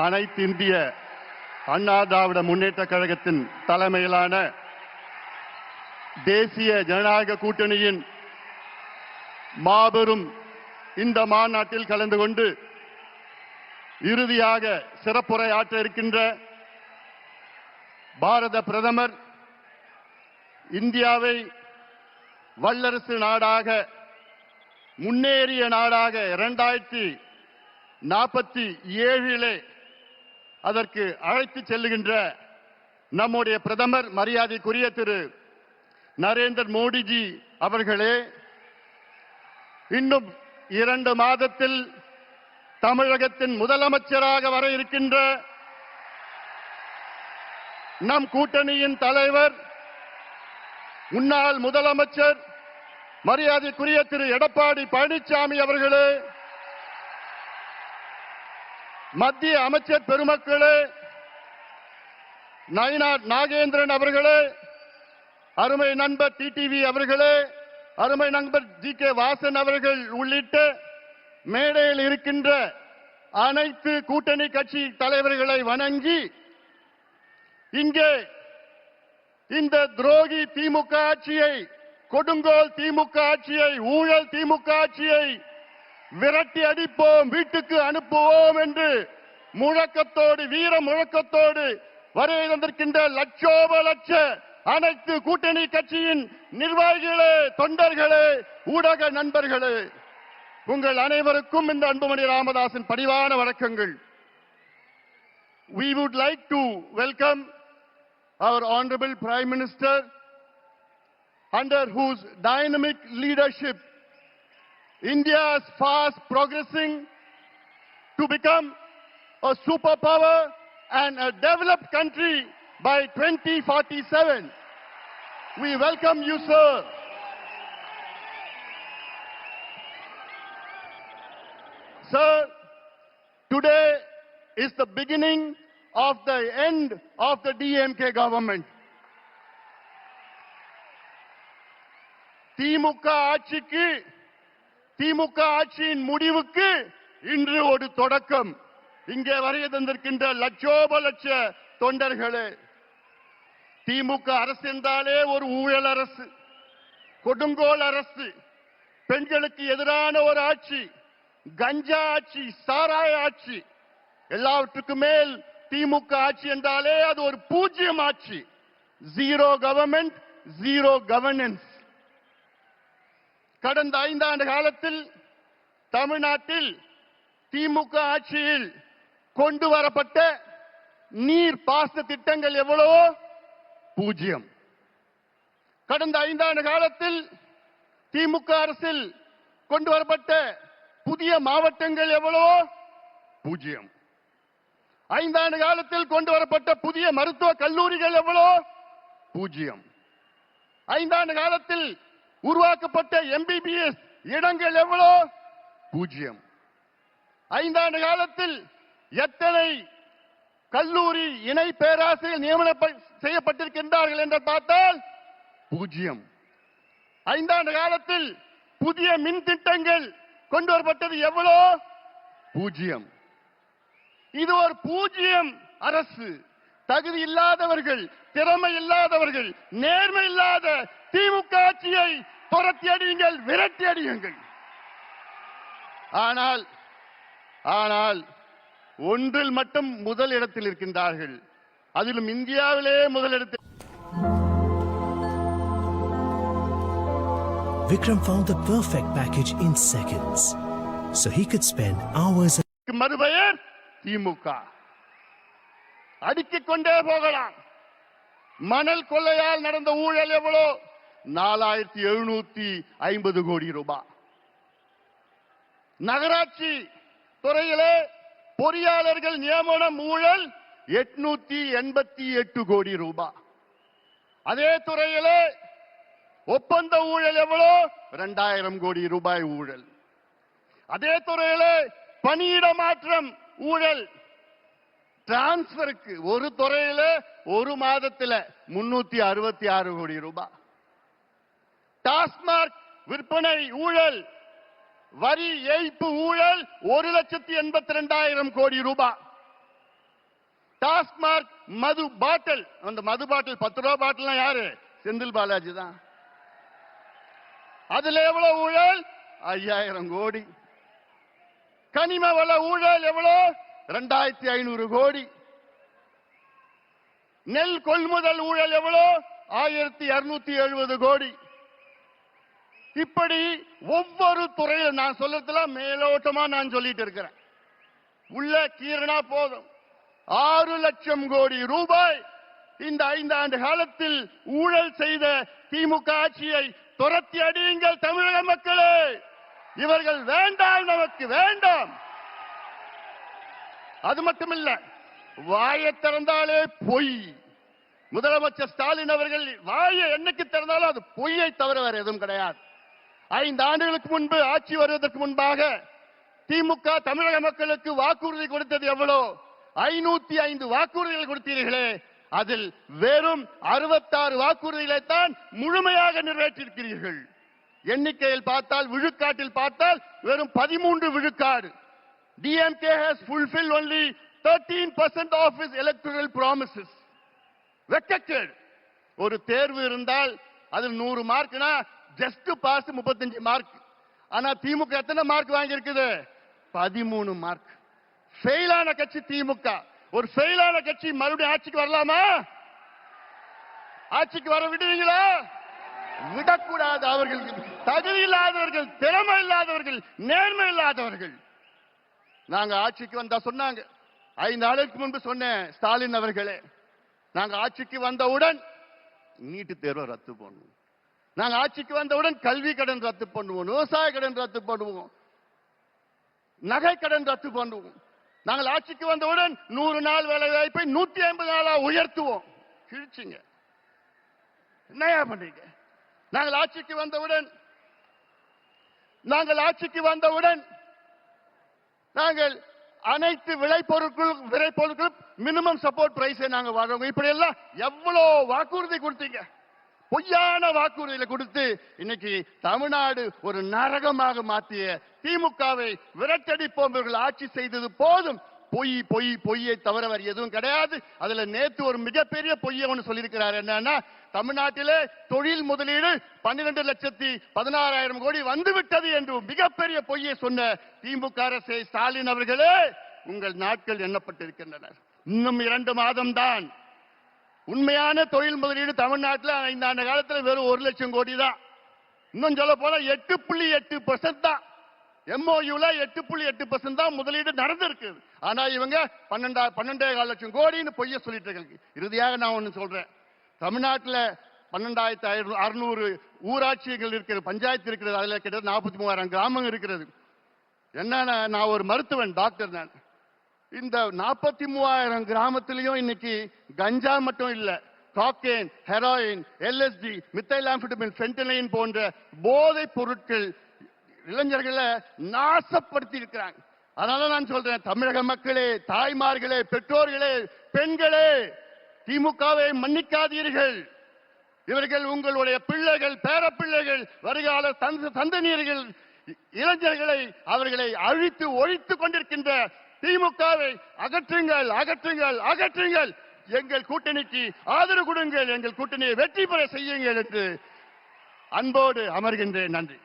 அனைத்து இந்திய அண்ணா திராவிட முன்னேற்றக் கழகத்தின் தலைமையிலான தேசிய ஜனநாயக கூட்டணியின் மாபெரும் இந்த மாநாட்டில் கலந்து கொண்டு இறுதியாக சிறப்புரை ஆற்ற இருக்கின்ற பாரத பிரதமர் இந்தியாவை வல்லரசு நாடாக முன்னேறிய நாடாக 2047 அதற்கு அழைத்து செல்லுகின்ற நம்முடைய பிரதமர் மரியாதைக்குரிய திரு நரேந்திர மோடிஜி அவர்களே, இன்னும் 2 மாதத்தில் தமிழகத்தின் முதலமைச்சராக வர இருக்கின்ற நம் கூட்டணியின் தலைவர் முன்னாள் முதலமைச்சர் மரியாதைக்குரிய திரு எடப்பாடி பழனிசாமி அவர்களே, மத்திய அமைச்சர் பெருமக்களே, நயினார் நாகேந்திரன் அவர்களே, அருமை நண்பர் டிடிவி அவர்களே, அருமை நண்பர் ஜி.கே. வாசன் அவர்கள் உள்ளிட்ட மேடையில் இருக்கின்ற அனைத்து கூட்டணி கட்சி தலைவர்களை வணங்கி, இங்கே இந்த துரோகி திமுக ஆட்சியை, கொடுங்கோல் திமுக ஆட்சியை, ஊழல் திமுக ஆட்சியை விரட்டி அடிப்போம், வீட்டுக்கு அனுப்புவோம் என்று முழக்கத்தோடு, வீர முழக்கத்தோடு வருகை தந்திருக்கின்ற லட்சோப லட்ச அனைத்து கூட்டணி கட்சியின் நிர்வாகிகளே, தொண்டர்களே, ஊடக நண்பர்களே, உங்கள் அனைவருக்கும் இந்த அன்புமணி ராமதாஸின் பணிவான வணக்கங்கள். We would like to welcome our Honorable Prime Minister, under whose dynamic leadership India is fast progressing to become a superpower and a developed country by 2047. We welcome you, sir. Sir, today is the beginning of the end of the DMK government. திமுக ஆட்சியின் முடிவுக்கு இன்று ஒரு தொடக்கம். இங்கே வருகை தந்திருக்கின்ற லட்சோப லட்ச தொண்டர்களே, திமுக அரசு என்றாலே ஒரு ஊழல் அரசு, கொடுங்கோல் அரசு, பெண்களுக்கு எதிரான ஒரு ஆட்சி, கஞ்சா ஆட்சி, சாராய ஆட்சி, எல்லாவற்றுக்கும் மேல் திமுக ஆட்சி என்றாலே அது ஒரு பூஜ்யம் ஆட்சி. Zero government, zero governance. கடந்த 5 ஆண்டு காலத்தில் தமிழ்நாட்டில் திமுக ஆட்சியில் கொண்டு வரப்பட்ட நீர் பாசன திட்டங்கள் எவ்வளவோ பூஜ்யம். கடந்த 5 ஆண்டு காலத்தில் திமுக அரசில் கொண்டு வரப்பட்ட புதிய மாவட்டங்கள் எவ்வளவோ பூஜ்யம். 5 ஆண்டு காலத்தில் கொண்டு வரப்பட்ட புதிய மருத்துவ கல்லூரிகள் எவ்வளவோ பூஜ்யம். 5 ஆண்டு காலத்தில் உருவாக்கப்பட்ட MBBS இடங்கள் எவ்வளோ பூஜ்யம். 5 ஆண்டு காலத்தில் எத்தனை கல்லூரி இணை பேராசிரியர் நியமனம் செய்யப்பட்டிருக்கின்றார்கள் என்று பார்த்தால் பூஜ்யம். 5 ஆண்டு காலத்தில் புதிய மின் திட்டங்கள் கொண்டு வரப்பட்டது எவ்வளோ பூஜ்யம். இது ஒரு பூஜ்யம் அரசு. தகுதி இல்லாதவர்கள், திறமை இல்லாதவர்கள், நேர்மை இல்லாத திமுக ஆட்சியை துரத்தி அடியுங்கள், விரட்டி அடியுங்கள். ஆனால் ஒன்றில் மட்டும் முதலிடத்தில் இருக்கின்றார்கள், அதிலும் இந்தியாவிலே முதலிடத்தில். Vikram found the perfect package in seconds, so he could spend hours. மறுபெயர் திமுக. அடுக்கிக் கொண்டே போகலாம். மணல் கொள்ளையால் நடந்த ஊழல் எவ்வளோ? 4750 கோடி ரூபாய். நகராட்சி துறையிலே பொறியாளர்கள் நியமனம் ஊழல் 888 கோடி ரூபாய். அதே துறையிலே ஒப்பந்த ஊழல் எவ்வளோ? 2000 கோடி ரூபாய் ஊழல். அதே துறையிலே பணியிட மாற்றம் ஊழல், டிரான்ஸ்பருக்கு ஒரு துறையில ஒரு மாதத்தில் 366 கோடி ரூபாய். டாஸ்மாக் விற்பனை ஊழல், வரி ஏய்ப்பு ஊழல் 1,82,000 கோடி ரூபாய். டாஸ்மார்க் மது பாட்டில், அந்த மது பாட்டில் 10 ரூபாய் பாட்டில் யாரு? செந்தில் பாலாஜி தான். அதுல எவ்வளவு ஊழல்? 5000 கோடி. கனிம வள ஊழல் எவ்வளவு? 2500 கோடி. நெல் கொள்முதல் ஊழல் எவ்வளவு? 1270 கோடி. இப்படி ஒவ்வொரு துறையில் நான் சொல்றதுல மேலோட்டமா நான் சொல்லிட்டு இருக்கிறேன். உள்ள கீரனா போதும் 6 லட்சம் கோடி ரூபாய் இந்த 5 ஆண்டு காலத்தில் ஊழல் செய்த திமுக ஆட்சியை துரத்தி அடியுங்கள் தமிழக மக்களே. இவர்கள் வேண்டாம், நமக்கு வேண்டாம். அது மட்டுமில்ல, வாயை திறந்தாலே பொய். முதலமைச்சர் ஸ்டாலின் அவர்கள் வாயை என்னைக்கு திறந்தாலும் அது பொய்யை தவிர வேற எதுவும் கிடையாது. 5 ஆண்டுகளுக்கு முன்பு ஆட்சி வருவதற்கு முன்பாக திமுக தமிழக மக்களுக்கு வாக்குறுதி கொடுத்தது எவ்வளோ? 505 வாக்குறுதிகள் கொடுத்தீர்களே, அதில் வெறும் 66 வாக்குறுதிகளை தான் முழுமையாக நிறைவேற்றியிருக்கிறீர்கள். எண்ணிக்கையில் பார்த்தால், விழுக்காட்டில் பார்த்தால் வெறும் 13 விழுக்காடு. DMK has fulfilled only 13% of its electoral promises. வெக்கக்கேடு. ஒரு தேர்வு இருந்தால் அதில் 100 மார்க்னா ஜஸ்ட் பாஸ் 35 மார்க். ஆனா திமுக எத்தனை மார்க் வாங்கி இருக்குது? 13 மார்க். ஃபெயிலான கட்சி திமுக. ஒரு ஃபெயிலான கட்சி மறுபடியும் ஆட்சிக்கு வரலாமா? ஆட்சிக்கு வர விடுவீங்களா? விடக்கூடாது. அவர்கள் தகுதி இல்லாதவர்கள், திறமை இல்லாதவர்கள், நேர்மை இல்லாதவர்கள். நாங்க ஆட்சிக்கு வந்தா சொன்னாங்க, 5 நாளுக்கு முன்பு சொன்னேன், ஸ்டாலின் அவர்களே, நாங்க ஆட்சிக்கு வந்தவுடன் நீட்டு தேர்வை ரத்து பண்ணுவோம், நாங்க ஆட்சிக்கு வந்தவுடன் கல்வி கடன் ரத்து பண்ணுவோம், விவசாய கடன் ரத்து பண்ணுவோம், நகை கடன் ரத்து பண்ணுவோம், நாங்கள் ஆட்சிக்கு வந்தவுடன் 100 நாள் வேலை வாய்ப்பை 150 நாளா உயர்த்துவோம். கிழிச்சிங்க. என்னையா பண்றீங்க? நாங்கள் ஆட்சிக்கு வந்தவுடன் நாங்கள் அனைத்து விளைபொருட்கள் மினிமம் சப்போர்ட் பிரைஸை நாங்க வாங்குவோம். இப்படி எல்லாம் எவ்வளவு வாக்குறுதி கொடுத்தீங்க? பொய்யான வாக்குறுதிகளை கொடுத்து இன்னைக்கு தமிழ்நாடு ஒரு நரகமாக மாற்றிய திமுகவை விரட்டடிப்போம். ஆட்சி செய்தது போதும். பொய் பொய் பொய்யை தவிர வேறு எதுவும் கிடையாது. அதுல நேத்து ஒரு மிகப்பெரிய பொய்யை ஒன்று சொல்லியிருக்கிறார். என்னன்னா, தமிழ்நாட்டிலே தொழில் முதலீடு 12,16,000 கோடி வந்துவிட்டது என்று மிகப்பெரிய பொய்யை சொன்ன திமுக அரசை ஸ்டாலின் அவர்களே, உங்கள் நாட்கள் எண்ணப்பட்டிருக்கின்றன. இன்னும் 2 மாதம் தான். உண்மையான தொழில் முதலீடு தமிழ்நாட்டில் 5 ஆண்டு காலத்தில் வெறும் 1 லட்சம் கோடி தான். இன்னும் சொல்ல போனா 8.8% தான். MOUல 8.8% தான் முதலீடு நடந்திருக்கு. ஆனா இவங்க 12.5 லட்சம் கோடின்னு பொய்ய சொல்லிட்டு இருக்காங்க. இறுதியாக நான் ஒண்ணு சொல்றேன். தமிழ்நாட்டில் 12,600 ஊராட்சிகள் இருக்கிறது, பஞ்சாயத்து இருக்கிறது. அதுல கிட்டத்தட்ட 43,000 கிராமம் இருக்கிறது. என்னன்னா, நான் ஒரு மருத்துவன், டாக்டர். நான் இந்த 43,000 கிராமத்திலையும் இன்னைக்கு கஞ்சா மட்டும் இல்ல, காக்கேன், ஹெராயின், LSD, மித்தைலாம்ஃபெட்டமின், ஃபென்டனைன் போன்ற போதைப் பொருட்கள் இளைஞர்களை நாசப்படுத்தி இருக்கிறாங்க. அதனால நான் சொல்றேன், தமிழக மக்களே, தாய்மார்களே, பெற்றோர்களே, பெண்களே, திமுகவை மன்னிக்காதீர்கள். இவர்கள் உங்களுடைய பிள்ளைகள், பேரப்பிள்ளைகள், வருகால சந்ததியர்கள், இளைஞர்களை அவர்களை அழித்து ஒழித்துக் கொண்டிருக்கின்ற திமுகவை அகற்றுங்கள், அகற்றுங்கள், அகற்றுங்கள். எங்கள் கூட்டணிக்கு ஆதரவு கொடுங்கள், எங்கள் கூட்டணியை வெற்றி பெற செய்யுங்கள் என்று அன்போடு அமர்கின்றேன். நன்றி.